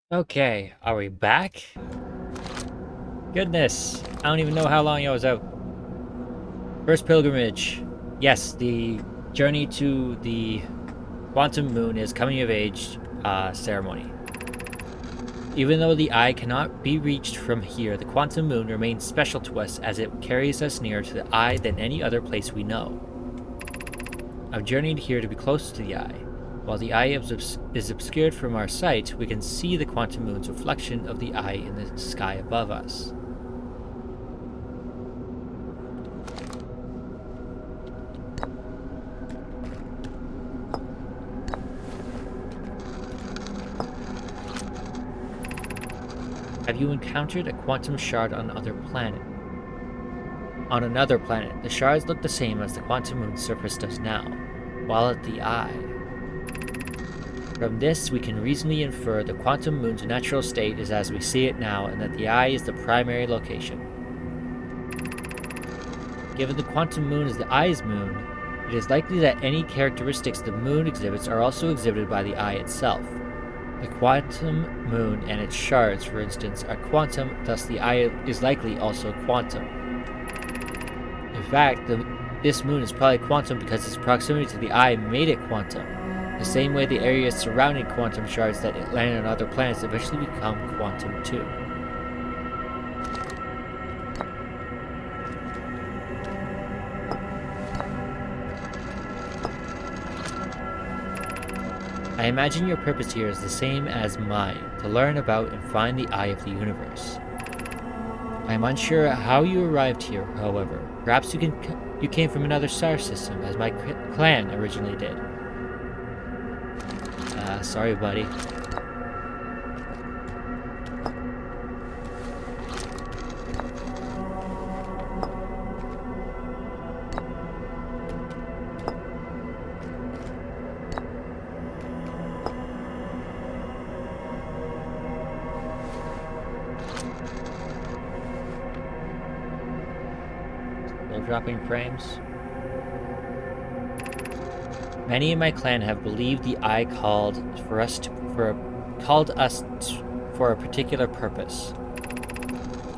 Okay, are we back? Goodness, I don't even know how long I was out. First pilgrimage. Yes, the journey to the quantum moon is coming of age ceremony. Even though the eye cannot be reached from here, the quantum moon remains special to us as it carries us nearer to the eye than any other place we know. I've journeyed here to be close to the eye. While the eye is obscured from our sight, we can see the quantum moon's reflection of the eye in the sky above us. Have you encountered a quantum shard on another planet? On another planet, the shards look the same as the quantum moon's surface does now, while at the eye. From this, we can reasonably infer the quantum moon's natural state is as we see it now, and that the eye is the primary location. Given the quantum moon is the eye's moon, it is likely that any characteristics the moon exhibits are also exhibited by the eye itself. The quantum moon and its shards, for instance, are quantum, thus the eye is likely also quantum. In fact, this moon is probably quantum because its proximity to the eye made it quantum, the same way the areas surrounding quantum shards that land on other planets eventually become quantum too. I imagine your purpose here is the same as mine, to learn about and find the eye of the universe. I am unsure how you arrived here, however. Perhaps you came from another star system, as my clan originally did. Sorry, buddy. Dropping frames. Many in my clan have believed the eye called us for a particular purpose.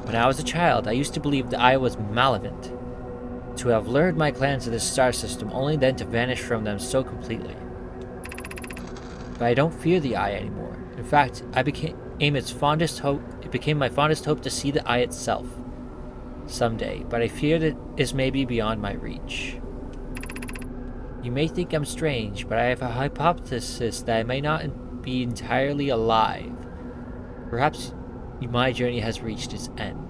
When I was a child, I used to believe the eye was malevolent, to have lured my clan to this star system only then to vanish from them so completely. But I don't fear the eye anymore. In fact, it became my fondest hope to see the eye itself someday, but I fear that this may be beyond my reach. You may think I'm strange, but I have a hypothesis that I may not be entirely alive. Perhaps my journey has reached its end.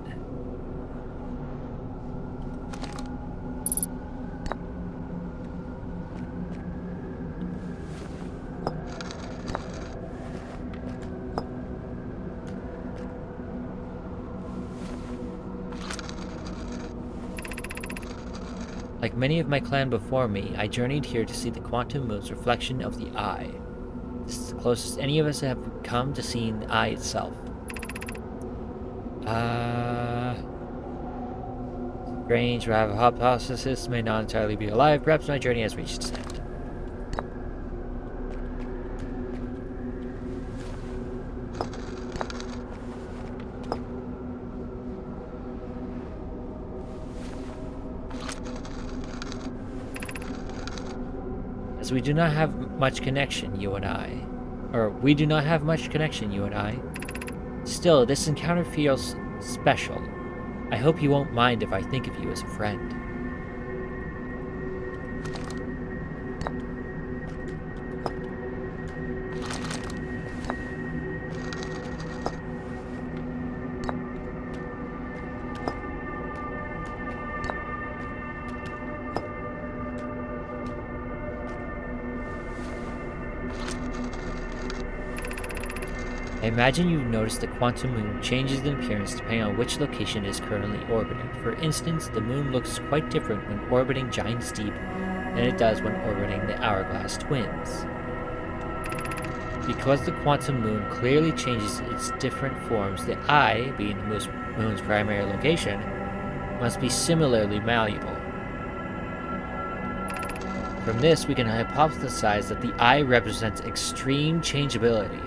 Like many of my clan before me, I journeyed here to see the quantum moon's reflection of the eye. This is the closest any of us have come to seeing the eye itself. Strange, but I have a hypothesis may not entirely be alive. Perhaps my journey has reached its end. We do not have much connection, you and I. We do not have much connection, you and I. Still, this encounter feels special. I hope you won't mind if I think of you as a friend. I imagine you've noticed the quantum moon changes in appearance depending on which location it is currently orbiting. For instance, the moon looks quite different when orbiting Giant's Deep than it does when orbiting the Hourglass Twins. Because the quantum moon clearly changes its different forms, the eye, being the moon's primary location, must be similarly malleable. From this, we can hypothesize that the eye represents extreme changeability.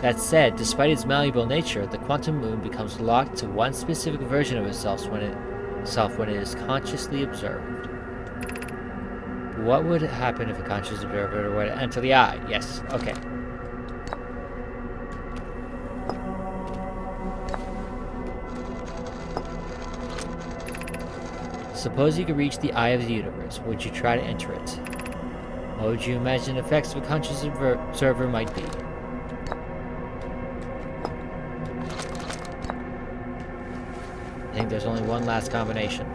That said, despite its malleable nature, the quantum moon becomes locked to one specific version of itself when it is consciously observed. What would happen if a conscious observer were to enter the eye? Yes, okay. Suppose you could reach the eye of the universe. Would you try to enter it? What would you imagine the effects of a conscious observer might be? I think there's only one last combination.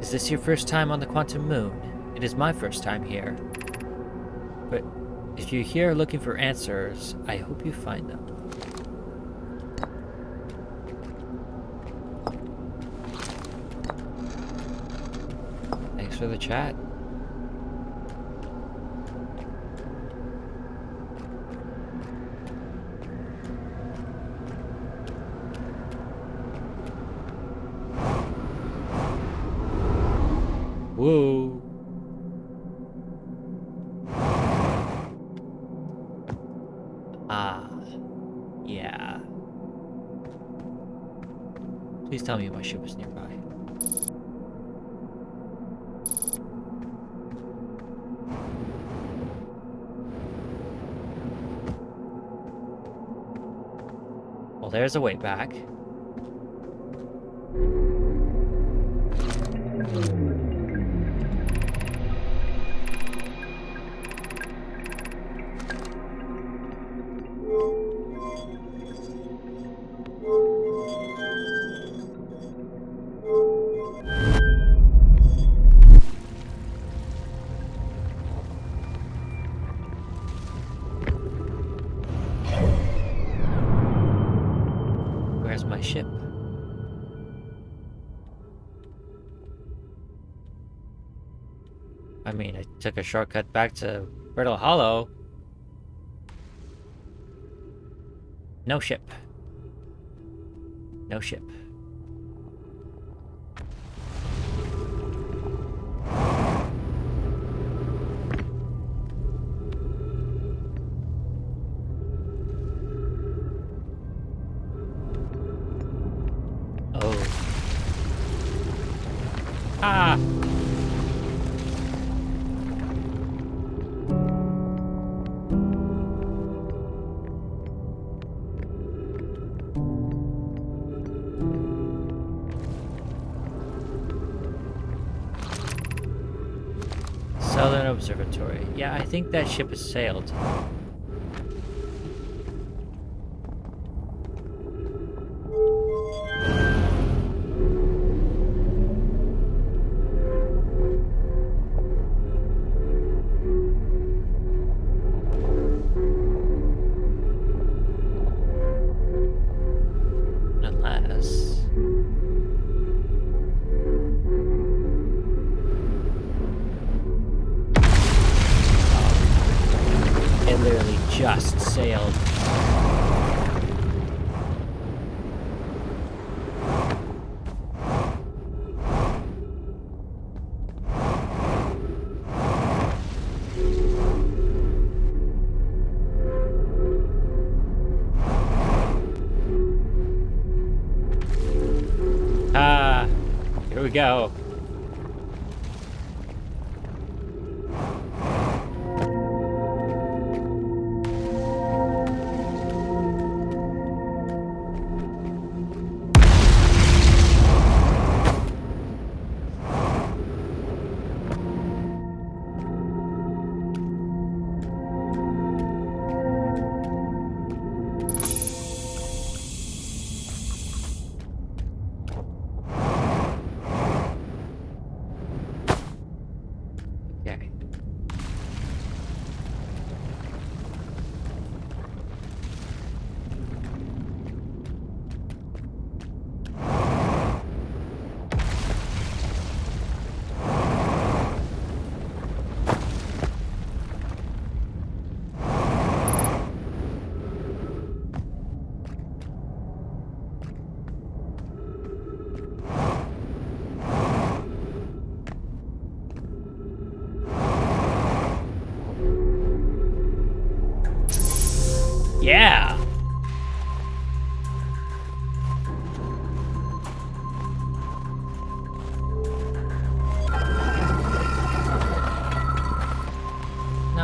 Is this your first time on the quantum moon? It is my first time here. But if you're here looking for answers, I hope you find them. Thanks for the chat. Whoa. Ah. Yeah. Please tell me my ship is nearby. Well, there's a way back. Where's my ship? I mean, I took a shortcut back to Brittle Hollow. No ship. No ship. Oh. Ah! Southern Observatory. Yeah, I think that ship has sailed. Unless... it literally just sailed. Ah, here we go.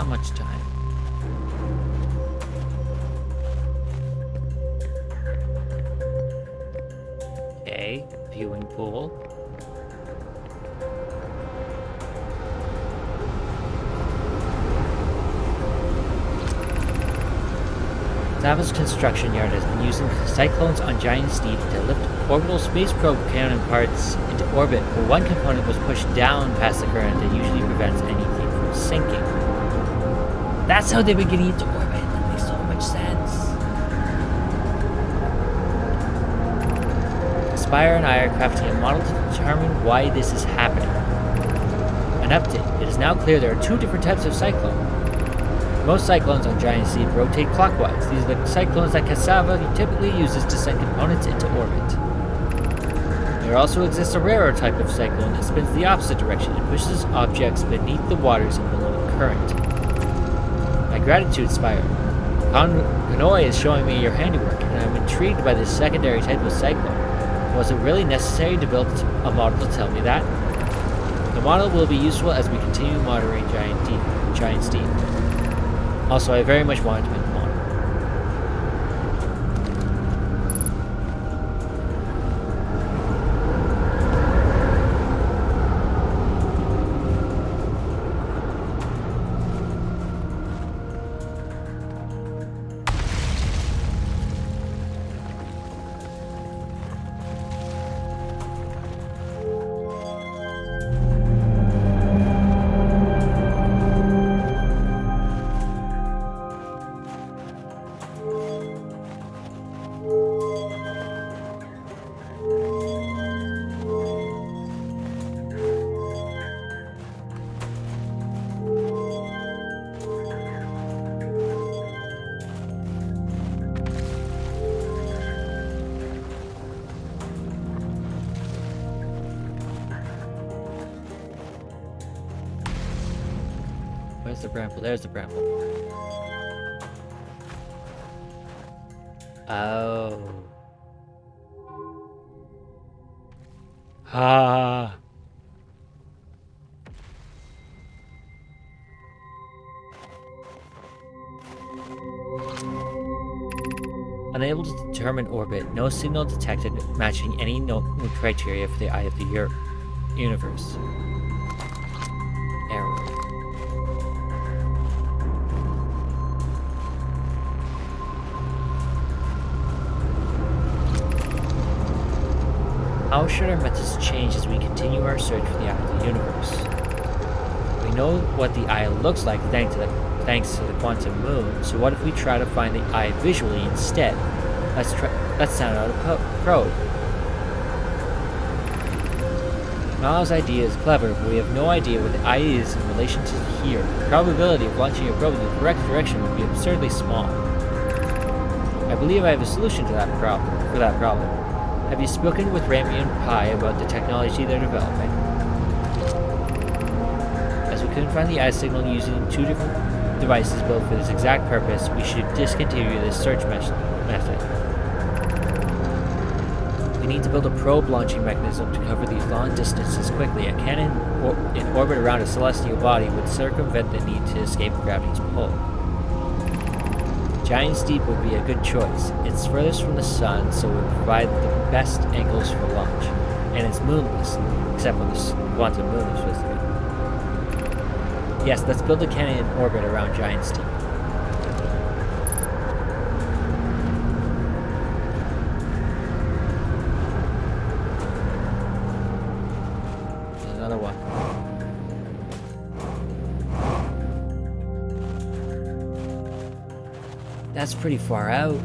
not much time. Okay, viewing pool. Zavel's construction yard has been using cyclones on Giant Steep to lift orbital space probe cannon parts into orbit, but one component was pushed down past the current that usually prevents anything from sinking. That's how they've been getting into orbit. That makes so much sense. Spire and I are crafting a model to determine why this is happening. An update. It is now clear there are two different types of cyclone. Most cyclones on Giant Steep rotate clockwise. These are the cyclones that Cassava typically uses to send components into orbit. There also exists a rarer type of cyclone that spins the opposite direction and pushes objects beneath the waters and below the current. My gratitude, Spire. Kanoi is showing me your handiwork, and I'm intrigued by this secondary type of cyclone. Was it really necessary to build a model to tell me that? The model will be useful as we continue monitoring Giant Steep. Also, I very much wanted to make the model. Where's the bramble? There's the bramble. Oh. Ah. Unable to determine orbit, no signal detected matching any known criteria for the eye of the universe. Error. How should our methods change as we continue our search for the eye of the universe? We know what the eye looks like thanks to the quantum moon, so what if we try to find the eye visually instead? Let's sound out a probe. Miles' idea is clever, but we have no idea what the eye is in relation to here. The probability of launching a probe in the correct direction would be absurdly small. I believe I have a solution to that problem. Have you spoken with Rami and Pi about the technology they're developing? As we couldn't find the eye signal using two different devices built for this exact purpose, we should discontinue this search method. We need to build a probe launching mechanism to cover these long distances quickly. A cannon in orbit around a celestial body would circumvent the need to escape gravity's pull. Giant Steep would be a good choice. It's furthest from the sun, so it would provide the best angles for launch. And it's moonless, except when the quantum moon is visited. Yes, let's build a cannon in orbit around Giant Steep. There's another one. That's pretty far out.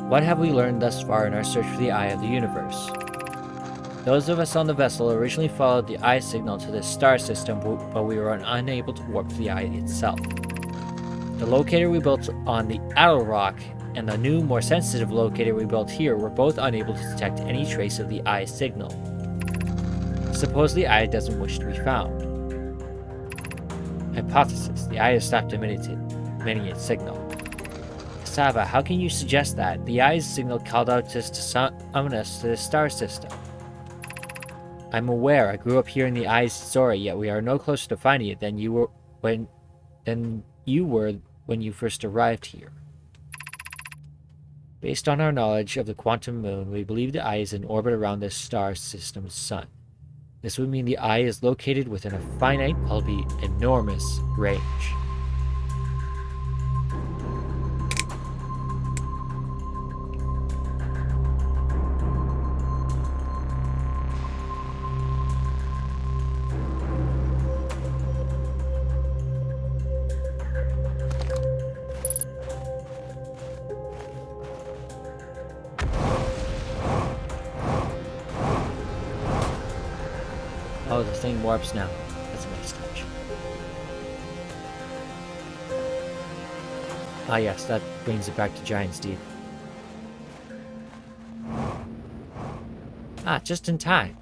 What have we learned thus far in our search for the eye of the universe? Those of us on the vessel originally followed the eye signal to the star system, but we were unable to warp to the eye itself. The locator we built on the Adel Rock and the new, more sensitive locator we built here were both unable to detect any trace of the eye signal. Suppose the eye doesn't wish to be found. Hypothesis: the eye has stopped emitting its signal. Sava, how can you suggest that? The eye's signal called out to us to summon us to the star system. I'm aware I grew up hearing the eye's story, yet we are no closer to finding it than you were when you first arrived here. Based on our knowledge of the quantum moon, we believe the eye is in orbit around this star system's sun. This would mean the eye is located within a finite, albeit enormous, range. Oh, the thing warps now. That's a nice touch. Ah yes, that brings it back to Giant's Deep. Ah, just in time.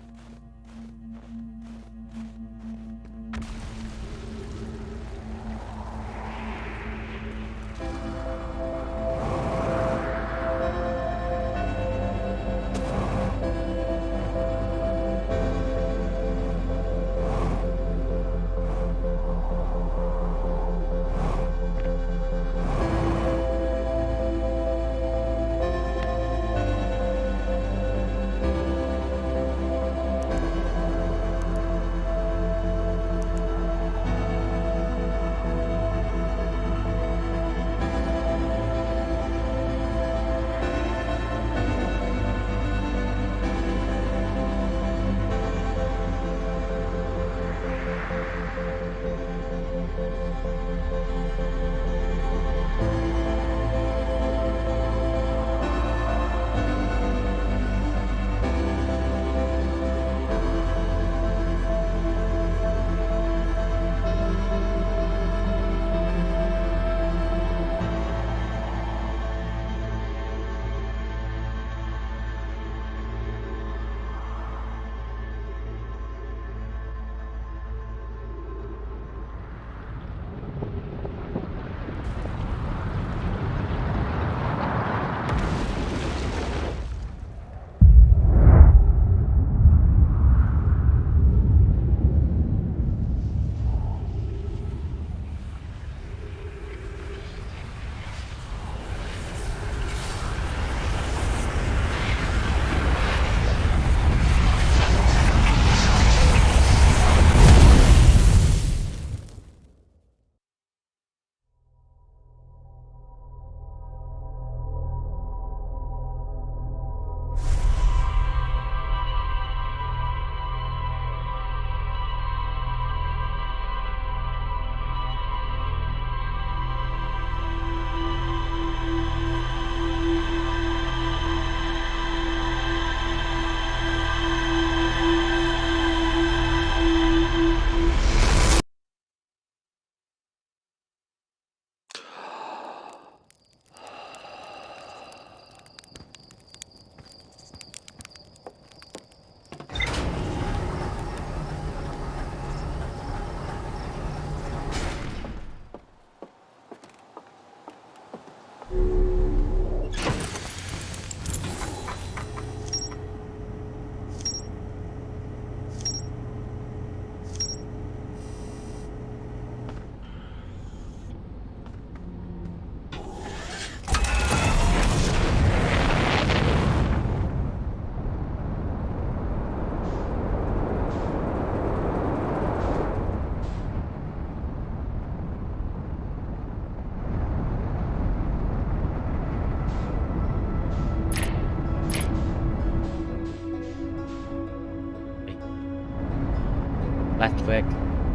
Left click.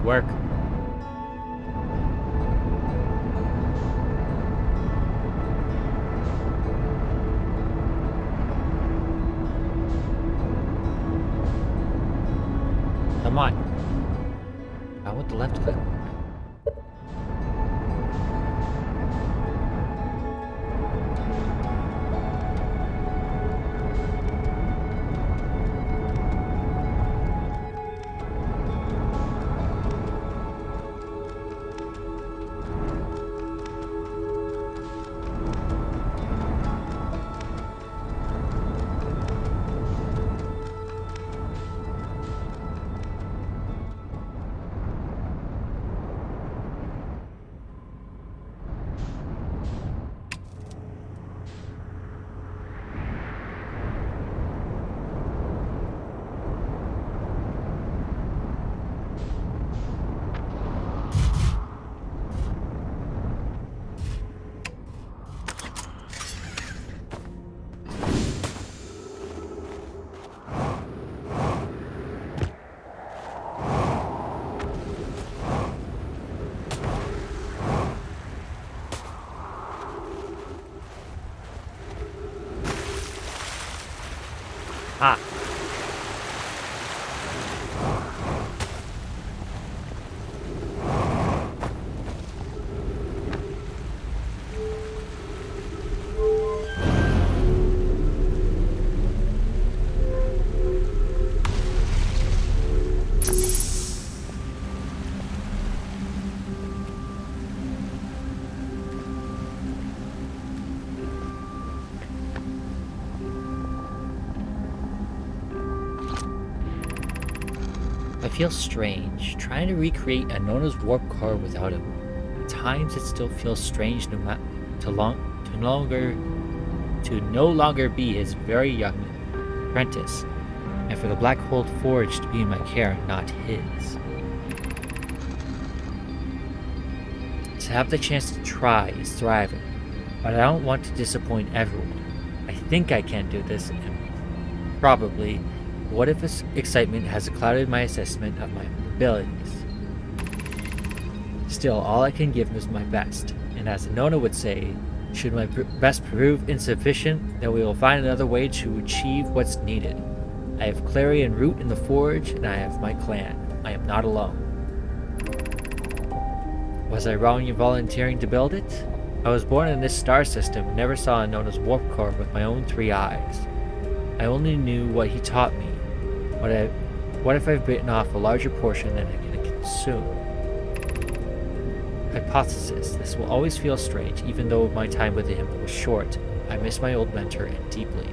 Work. Come on. I want the left click. Ah, I feel strange, trying to recreate Anona's warp core without him. At times it still feels strange to no longer be his very young apprentice, and for the Black Hole Forge to be in my care, not his. To have the chance to try is thriving, but I don't want to disappoint everyone. I think I can do this, and probably. What if this excitement has clouded my assessment of my abilities? Still, all I can give is my best, and as Anona would say, should my best prove insufficient, then we will find another way to achieve what's needed. I have Clary and Root in the Forge, and I have my clan. I am not alone. Was I wrong in volunteering to build it? I was born in this star system and never saw Anona's warp core with my own 3 eyes. I only knew what he taught me. What if I've bitten off a larger portion than I can consume? Hypothesis. This will always feel strange, even though my time with him was short. I miss my old mentor and deeply.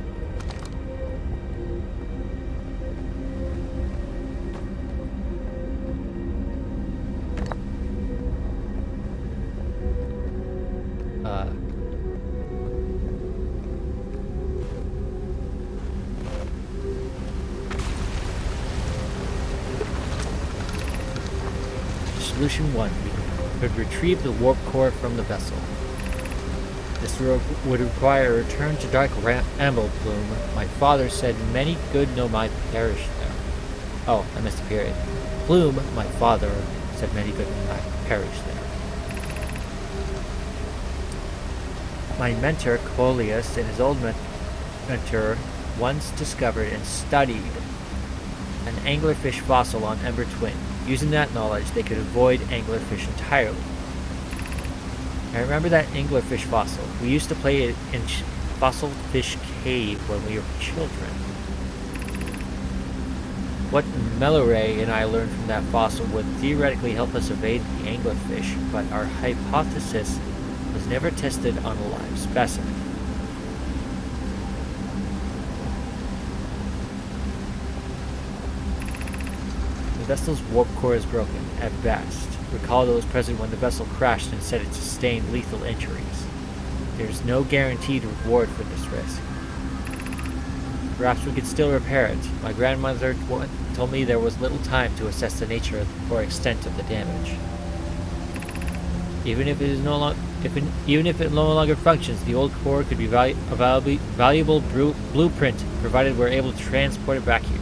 Solution 1. We could retrieve the warp core from the vessel. This would require a return to Dark Amble Plume. My father said many good Nomai perished there. Oh, I missed a period. Plume, my father, said many good Nomai perished there. My mentor, Coleus, and his old mentor once discovered and studied an anglerfish fossil on Ember Twin. Using that knowledge, they could avoid anglerfish entirely. I remember that anglerfish fossil. We used to play it in Fossil Fish Cave when we were children. What Meloray and I learned from that fossil would theoretically help us evade the anglerfish, but our hypothesis was never tested on a live specimen. The vessel's warp core is broken, at best. Recall those present when the vessel crashed and said it sustained lethal injuries. There's no guaranteed reward for this risk. Perhaps we could still repair it. My grandmother told me there was little time to assess the nature or extent of the damage. Even if it no longer functions, the old core could be a valuable blueprint, provided we're able to transport it back here.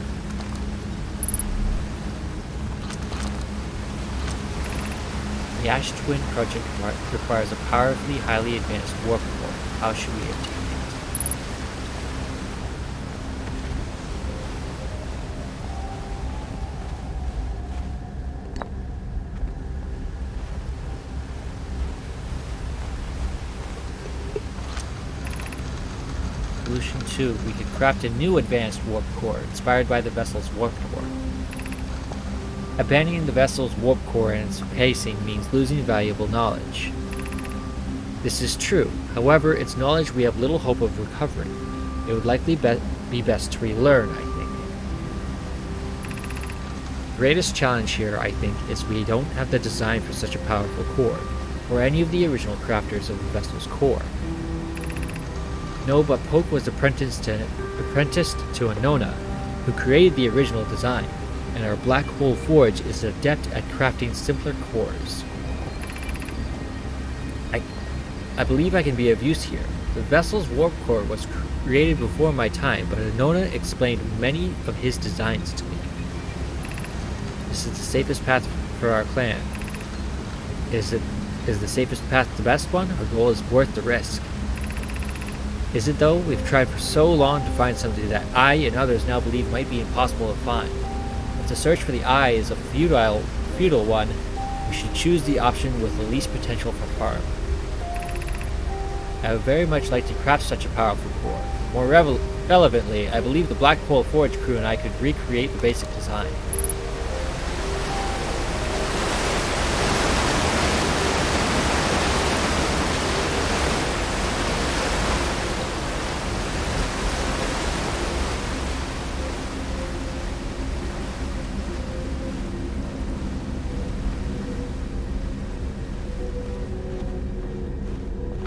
The Ash Twin project requires a powerfully highly advanced warp core. How should we obtain it? Solution 2. We could craft a new advanced warp core, inspired by the vessel's warp core. Abandoning the vessel's warp core and its casing means losing valuable knowledge. This is true. However, it's knowledge we have little hope of recovering. It would likely be best to relearn, I think. The greatest challenge here, I think, is we don't have the design for such a powerful core, or any of the original crafters of the vessel's core. No, but Pope was apprenticed to Anona, who created the original design, and our Black Hole Forge is adept at crafting simpler cores. I believe I can be of use here. The vessel's warp core was created before my time, but Anona explained many of his designs to me. This is the safest path for our clan. Is the safest path the best one? Our goal is worth the risk. Is it though? We've tried for so long to find something that I and others now believe might be impossible to find. If the search for the eye is a futile one, we should choose the option with the least potential for harm. I would very much like to craft such a powerful core. More relevantly, I believe the Black Coal Forge crew and I could recreate the basic design.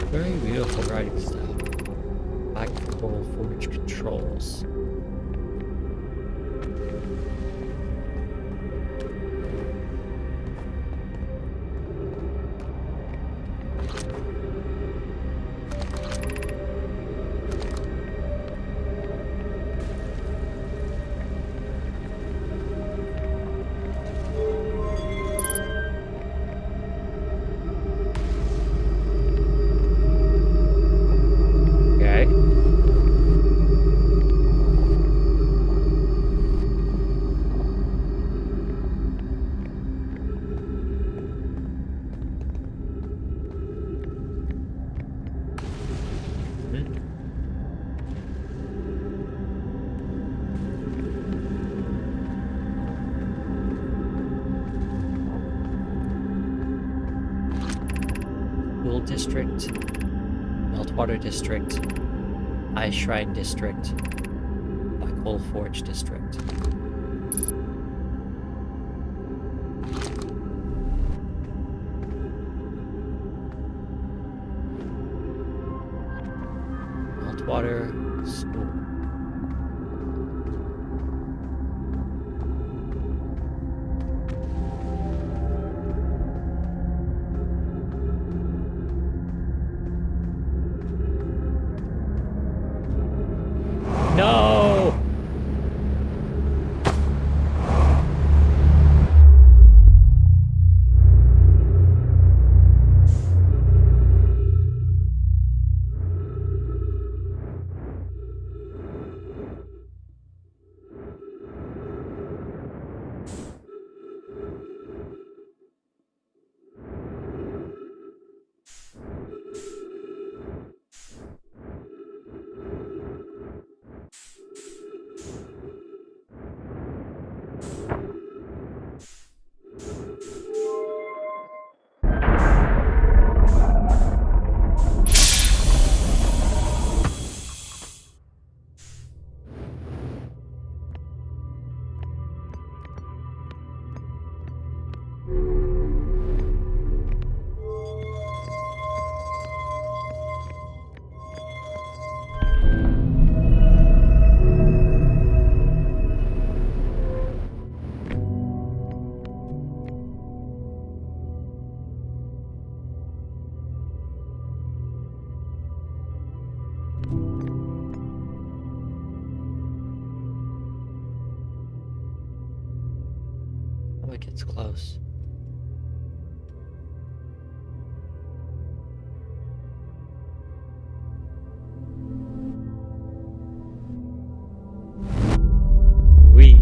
Very beautiful writing style. Black Coal Forge controls. District, Meltwater District, Ice Shrine District, Black Coal Forge District. Meltwater School. No! Oh, it gets close. We.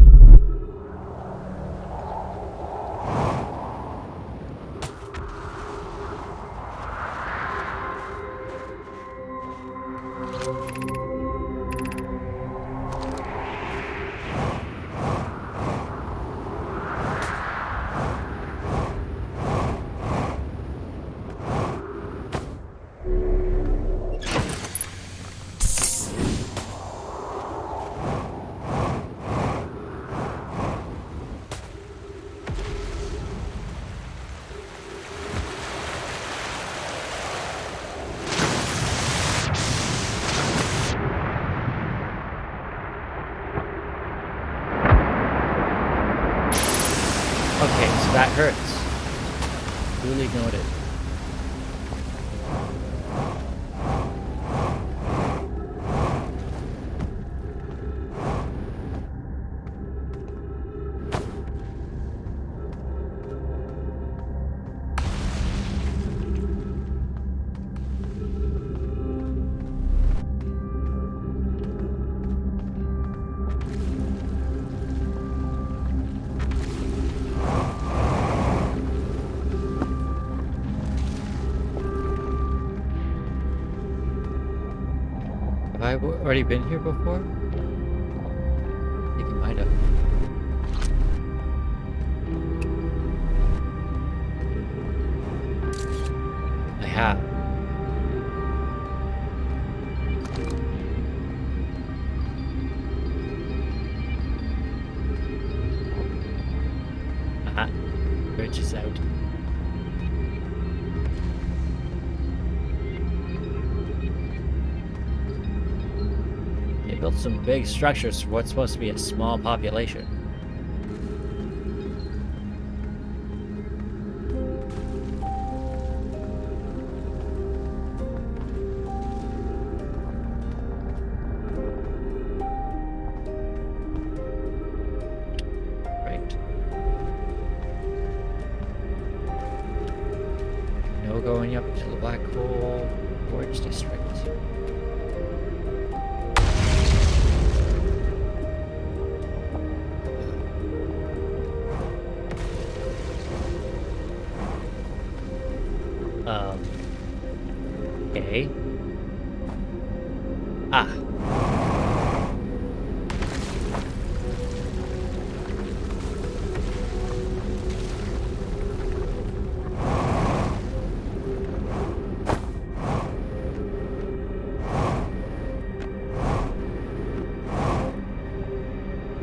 Okay, so that hurts. Duly noted. already been here before? I think it might have. I have. Aha. Bridge is out. They built some big structures for what's supposed to be a small population. Right. No going up to the Black Hole Forge District. Okay. Ah.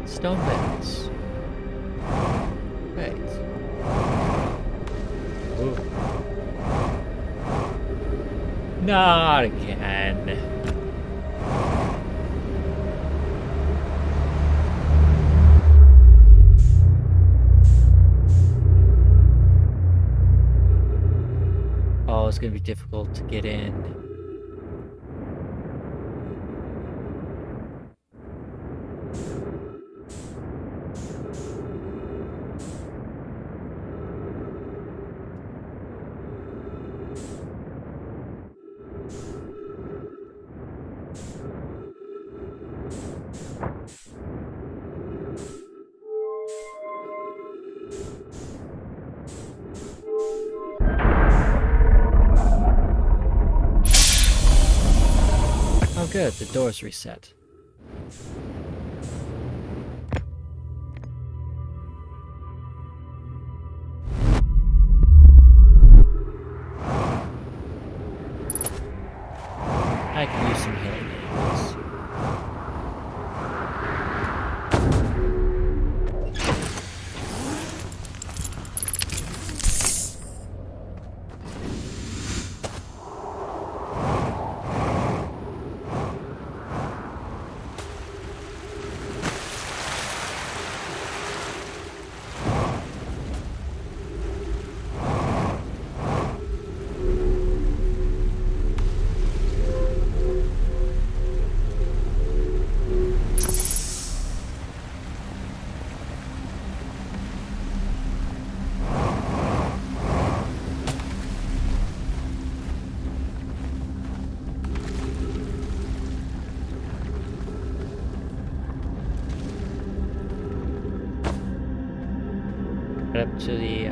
Stone beds. Right. Ooh. Not again. Oh, it's gonna be difficult to get in. Oh good, the door's reset. I can use some healing aids. Right up to the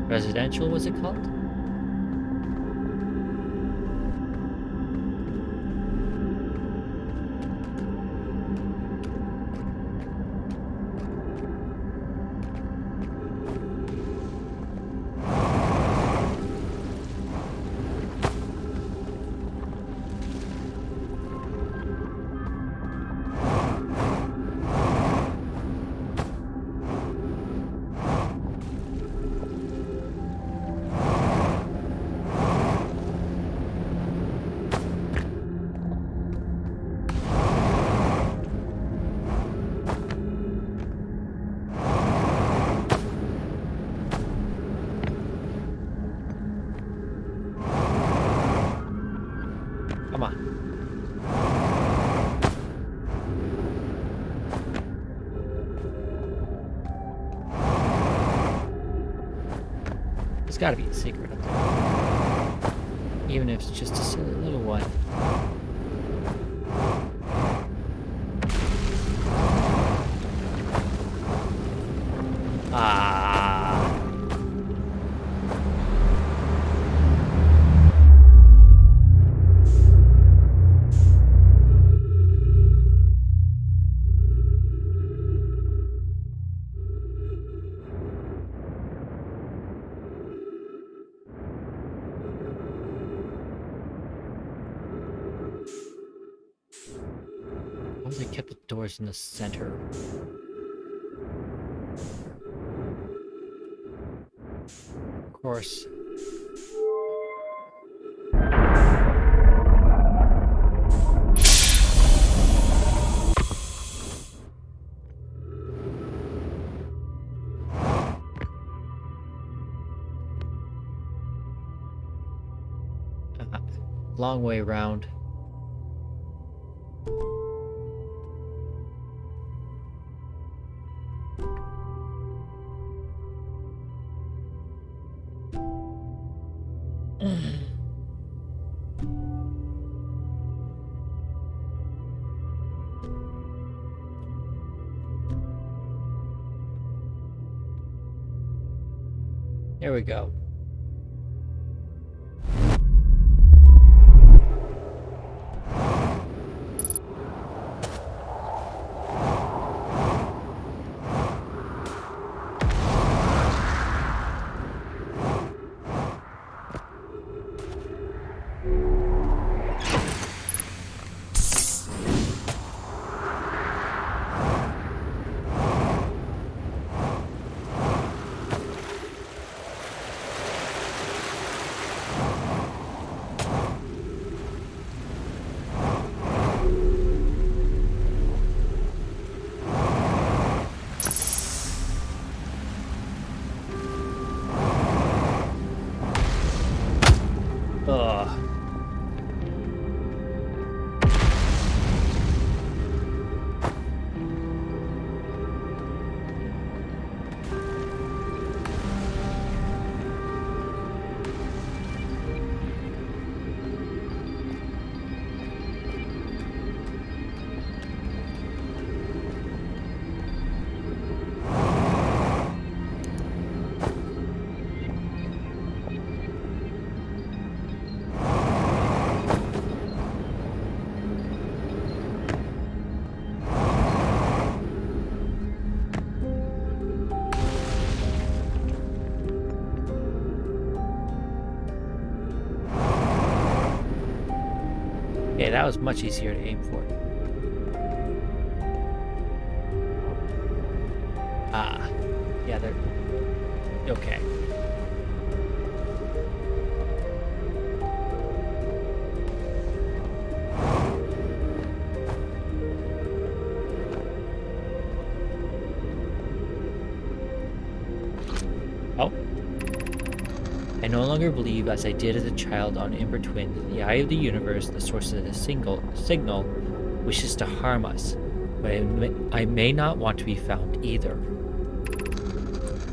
residential, was it called? Come on. There's gotta be a secret up there. Even if it's just a silly little one. they kept the doors in the center. Of course. Long way around. Here we go. Ugh. Okay, that was much easier to aim for. Ah, yeah, they're okay. Oh. I no longer believe, as I did as a child on Ember Twin, that the eye of the universe, the source of the signal, wishes to harm us, but I may not want to be found either.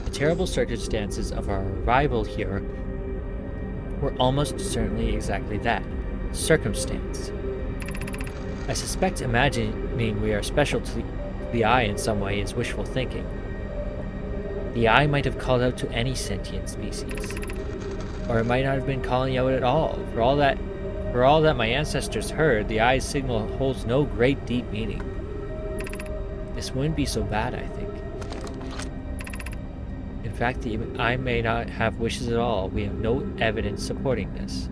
The terrible circumstances of our arrival here were almost certainly exactly that, circumstance. I suspect imagining we are special to the eye in some way is wishful thinking. The eye might have called out to any sentient species. Or it might not have been calling out at all. For all that my ancestors heard, the eye's signal holds no great deep meaning. This wouldn't be so bad, I think. In fact, the eye may not have wishes at all. We have no evidence supporting this.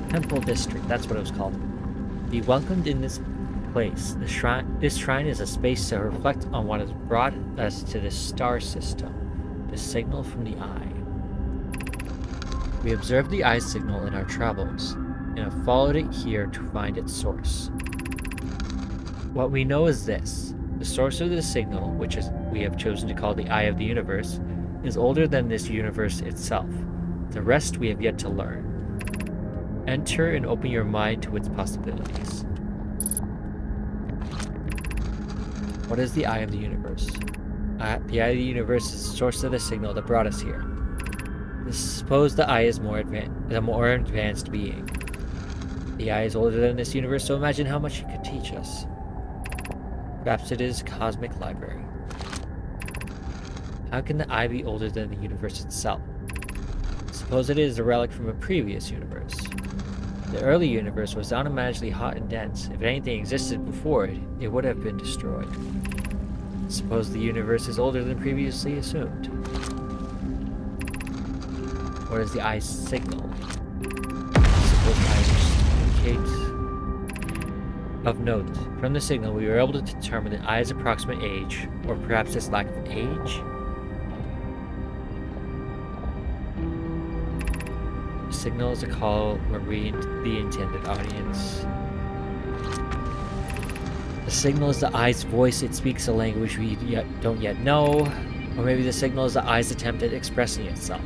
Temple District, that's what it was called. Be welcomed in this place. This shrine is a space to reflect on what has brought us to this star system, the signal from the eye. We observed the eye signal in our travels, and have followed it here to find its source. What we know is this. The source of the signal, which we have chosen to call the Eye of the Universe, is older than this universe itself. The rest we have yet to learn. Enter and open your mind to its possibilities. What is the Eye of the Universe? The Eye of the Universe is the source of the signal that brought us here. Suppose the Eye is a more advanced being. The Eye is older than this universe, so imagine how much it could teach us. Perhaps it is a cosmic library. How can the Eye be older than the universe itself? Suppose it is a relic from a previous universe. The early universe was unimaginably hot and dense. If anything existed before it, it would have been destroyed. Suppose the universe is older than previously assumed. What is the eye signal? Suppose the eye indicates. Of note, from the signal we were able to determine the eye's approximate age, or perhaps its lack of age. The signal is a call where we, the intended audience. The signal is the eye's voice. It speaks a language we don't yet know, or maybe the signal is the eye's attempt at expressing itself.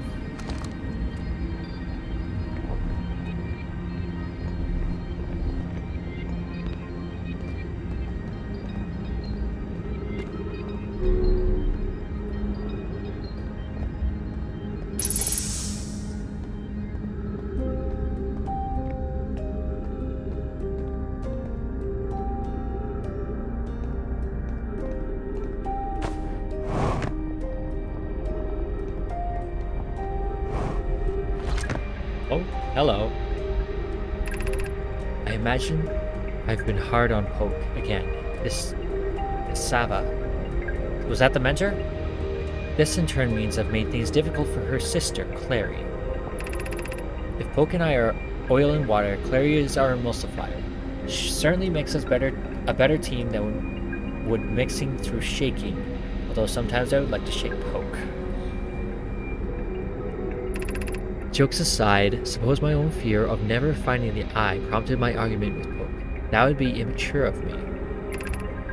Oh, hello. I imagine I've been hard on Poke again. This Sava. Was that the mentor? This in turn means I've made things difficult for her sister, Clary. If Poke and I are oil and water, Clary is our emulsifier. She certainly makes us a better team than would mixing through shaking, although sometimes I would like to shake Poke. Jokes aside, suppose my own fear of never finding the eye prompted my argument with Poke. That would be immature of me.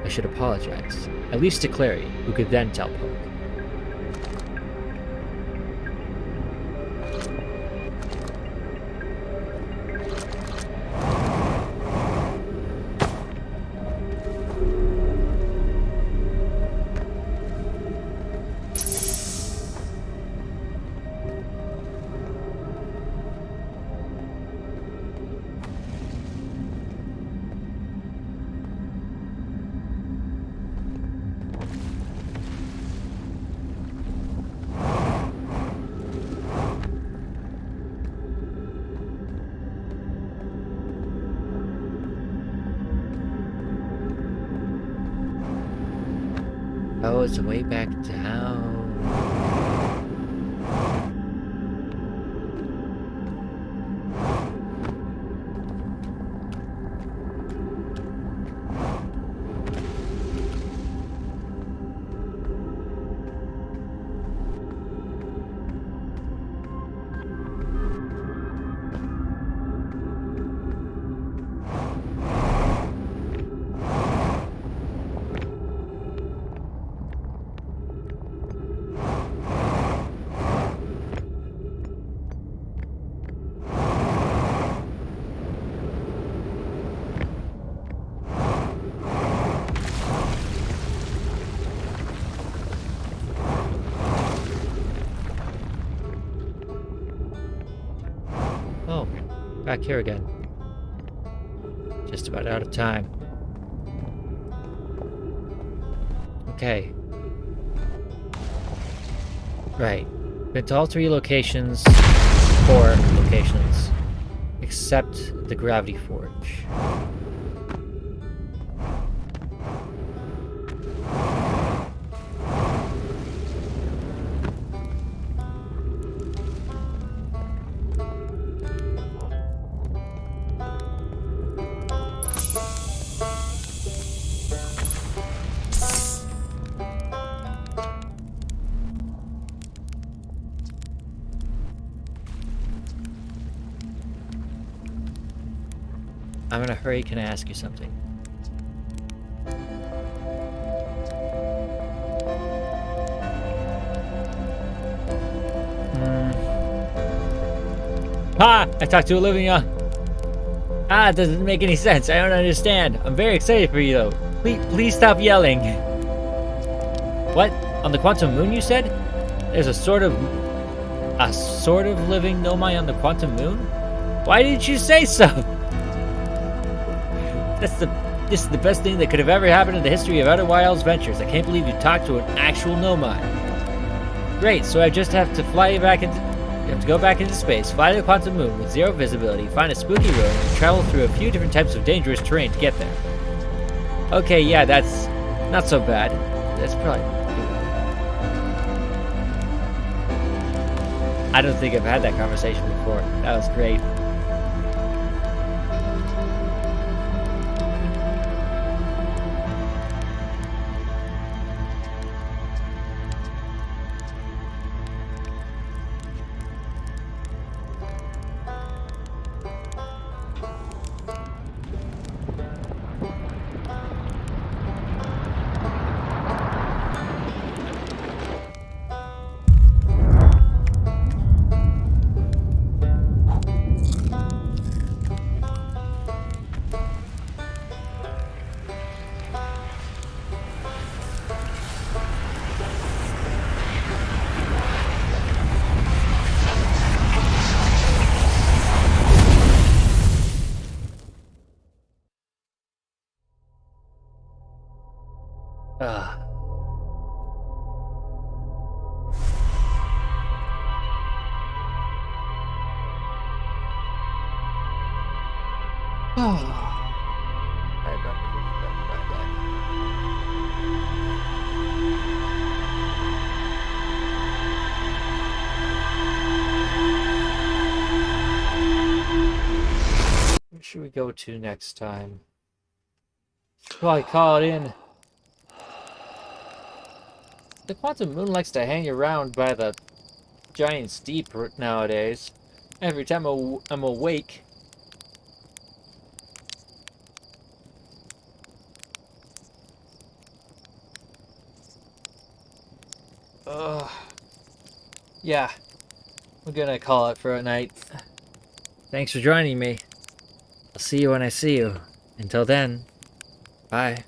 I should apologize, at least to Clary, who could then tell Poke. Oh, it's a way back down. Back here again. Just about out of time. Okay. Right. Been to all 3 locations, 4 locations, except the Gravity Forge. I'm in a hurry, can I ask you something? Ah! I talked to Olivia! Ah, it doesn't make any sense. I don't understand. I'm very excited for you, though. Please stop yelling. What? On the Quantum Moon, you said? There's a sort of living Nomai on the Quantum Moon? Why didn't you say so? This is the best thing that could have ever happened in the history of Outer Wilds Ventures. I can't believe you talked to an actual Nomai. Great, so I just have to fly you back into... You have to go back into space, fly to the quantum moon with zero visibility, find a spooky room, and travel through a few different types of dangerous terrain to get there. Okay, yeah, that's not so bad. That's probably... I don't think I've had that conversation before. That was great. Ugh. Where should we go to next time? Probably call it in. The quantum moon likes to hang around by the giant steep nowadays. Every time I'm awake. Ugh. Yeah, I'm gonna call it for a night. Thanks for joining me. I'll see you when I see you. Until then, bye.